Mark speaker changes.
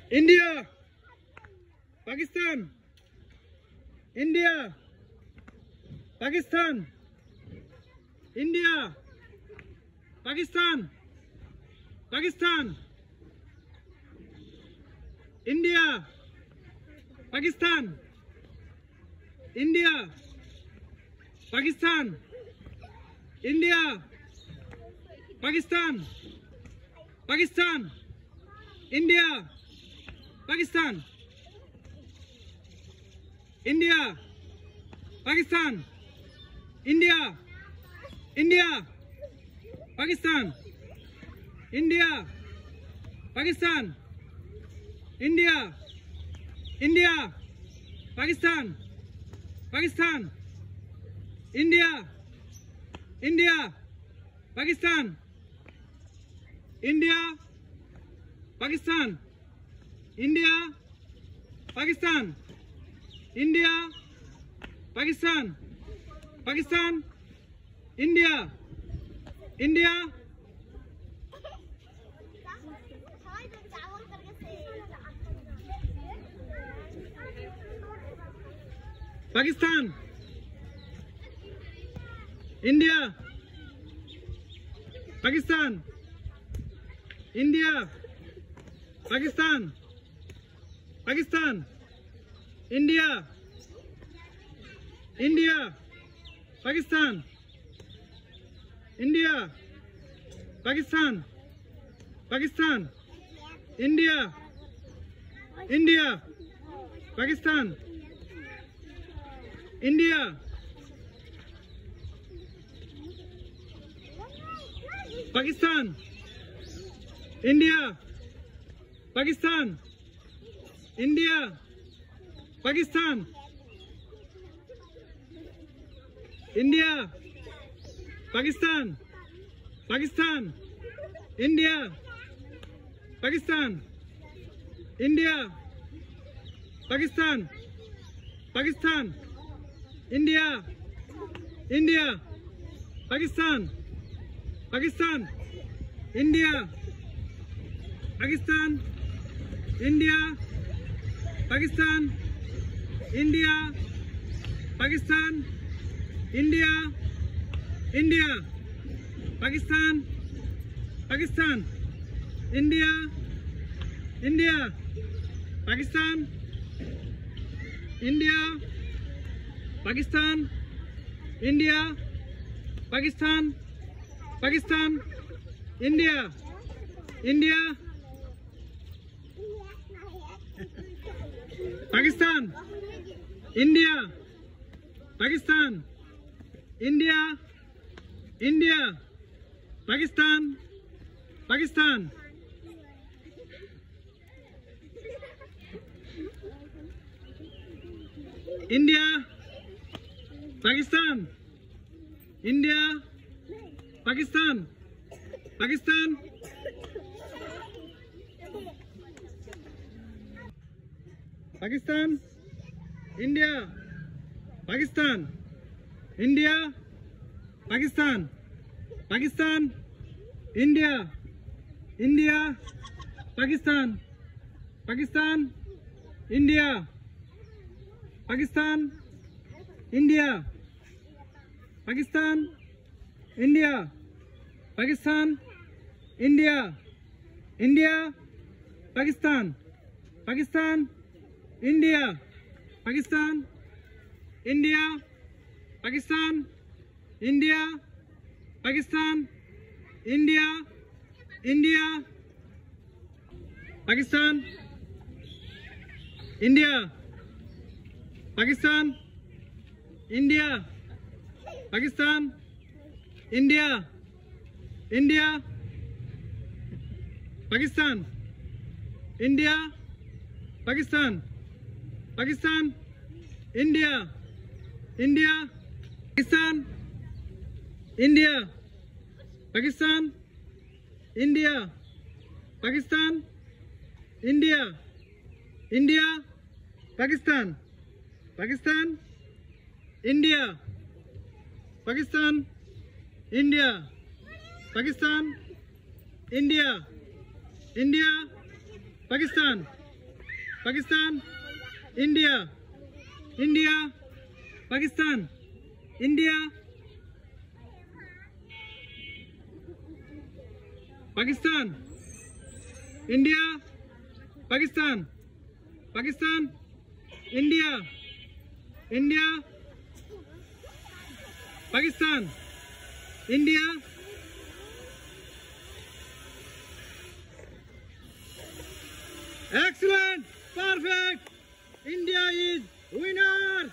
Speaker 1: India, Pakistan, India, Pakistan, India, Pakistan, Pakistan, India, Pakistan, India, Pakistan, India, Pakistan, Pakistan, India, Pakistan, India, Pakistan, India, India, Pakistan, India, Pakistan, India, India, Pakistan, Pakistan, India, India, Pakistan, India, Pakistan, India, Pakistan, India, Pakistan, Pakistan, India, India, Pakistan, India, Pakistan, India, Pakistan, Pakistan, India, India, Pakistan, India, Pakistan, Pakistan, India, India, Pakistan, India, Pakistan, India, Pakistan, India, Pakistan, India, Pakistan, Pakistan, India, Pakistan, India, Pakistan, Pakistan, India, India, Pakistan, Pakistan, India, Pakistan, India, Pakistan, India, Pakistan, India, India, Pakistan, Pakistan, India, India, Pakistan, India, Pakistan, India, Pakistan, Pakistan, India, India, Pakistan, India, Pakistan, India, India, Pakistan, Pakistan, India, Pakistan, India, Pakistan, Pakistan, Pakistan, India, Pakistan, India, Pakistan, Pakistan, India, India, Pakistan, Pakistan, India, Pakistan, India, Pakistan, India, Pakistan, India, India, Pakistan, Pakistan, India, Pakistan, India, Pakistan, India, Pakistan, India, India, Pakistan, India, Pakistan, India, Pakistan, India, India, Pakistan, India, Pakistan, Pakistan, India, India, Pakistan, India, Pakistan, India, Pakistan, India, India, Pakistan, Pakistan, India, Pakistan, India, Pakistan, India, India, Pakistan, Pakistan, India, India, Pakistan, India, Pakistan, India, Pakistan, Pakistan, India, India, Pakistan, India. Excellent, perfect. India is winner.